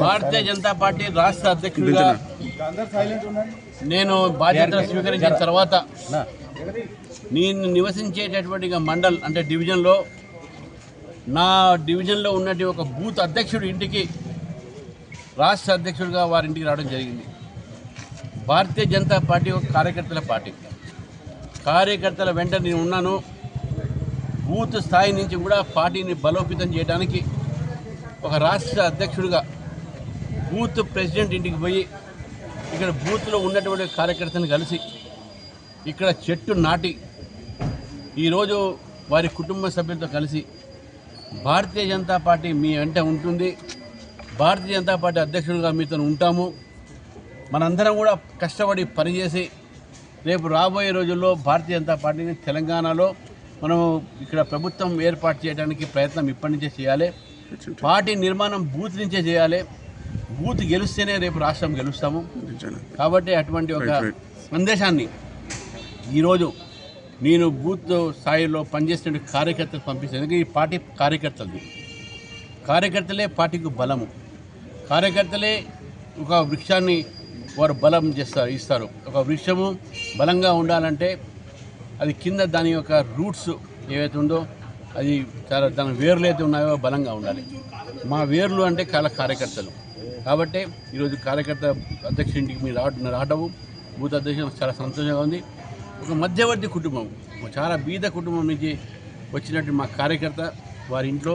Bharatiya Janata party రాష్ట్ర అధ్యక్షుడిగా నేను బాధ్యతలు స్వీకరించిన తర్వాత నేను నివసించేటటువంటి మండల్ అంటే డివిజన్లో నా డివిజన్లో ఉన్నటువంటి ఒక బూత్ అధ్యక్షుడి ఇంటికి రాష్ట్ర అధ్యక్షుడిగా వారింటికి రావడం జరిగింది. భారతీయ జనతా పార్టీ ఒక కార్యకర్తల పార్టీ. కార్యకర్తల వెంట నేను ఉన్నాను. బూత్ స్థాయి నుంచి కూడా పార్టీని బలోపేతం చేయడానికి ఒక రాష్ట్ర అధ్యక్షుడిగా బూత్ ప్రెసిడెంట్ ఇంటికి పోయి ఇక్కడ బూత్లో ఉన్నటువంటి కార్యకర్తలను కలిసి ఇక్కడ చెట్టు నాటి ఈరోజు వారి కుటుంబ సభ్యులతో కలిసి భారతీయ జనతా పార్టీ మీ వెంట ఉంటుంది, భారతీయ జనతా పార్టీ అధ్యక్షుడిగా మీతో ఉంటాము, మనందరం కూడా కష్టపడి పనిచేసి రేపు రాబోయే రోజుల్లో భారతీయ జనతా పార్టీని తెలంగాణలో మనం ఇక్కడ ప్రభుత్వం ఏర్పాటు చేయడానికి ప్రయత్నం ఇప్పటి నుంచే చేయాలి. పార్టీ నిర్మాణం బూత్ నుంచే చేయాలి. బూత్ గెలుస్తేనే రేపు రాష్ట్రం గెలుస్తాము. కాబట్టి అటువంటి ఒక సందేశాన్ని ఈరోజు నేను బూత్ స్థాయిలో పనిచేసిన కార్యకర్తలు పంపిస్తాను. ఎందుకంటే ఈ పార్టీ కార్యకర్తలే పార్టీకి బలము. కార్యకర్తలే ఒక వృక్షాన్ని వారు బలం ఇస్తారు. ఒక వృక్షము బలంగా ఉండాలంటే అది కింద దాని యొక్క రూట్స్ ఏవైతే ఉందో అది చాలా దాని వేర్లు అయితే ఉన్నాయో బలంగా ఉండాలి. మా వేర్లు అంటే కార్యకర్తలు. కాబట్టి ఈరోజు కార్యకర్త అధ్యక్షుడింటికి మీరు రావడము బూత్ అధ్యక్షుడు చాలా సంతోషంగా ఉంది. ఒక మధ్యవర్తి కుటుంబం, చాలా బీద కుటుంబం నుంచి వచ్చినట్టు మా కార్యకర్త వారి ఇంట్లో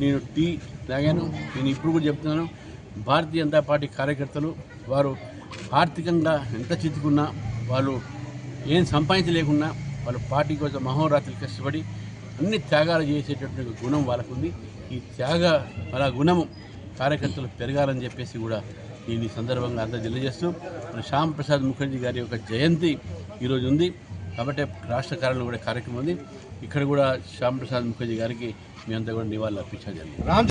నేను టీ తాగాను. నేను ఇప్పుడు కూడా చెప్తున్నాను, భారతీయ జనతా పార్టీ కార్యకర్తలు వారు ఆర్థికంగా ఎంత చిత్తుకున్నా, వాళ్ళు ఏం సంపాదించలేకున్నా వాళ్ళు పార్టీ కోసం మహోరాత్రులు కష్టపడి అన్ని త్యాగాలు చేసేటటువంటి గుణం వాళ్ళకు ఉంది. ఈ వాళ్ళ గుణము కార్యకర్తలు పెరగాలని చెప్పేసి కూడా నేను ఈ సందర్భంగా అంతా తెలియజేస్తూ శ్యామ్ ప్రసాద్ ముఖర్జీ గారి యొక్క జయంతి ఈరోజు ఉంది. కాబట్టి రాష్ట్ర కార్యాలయంలో కూడా కార్యక్రమం ఉంది. ఇక్కడ కూడా శ్యామ్ ప్రసాద్ ముఖర్జీ గారికి మీ అంతా కూడా నివాళులు అర్పించడం జరిగింది.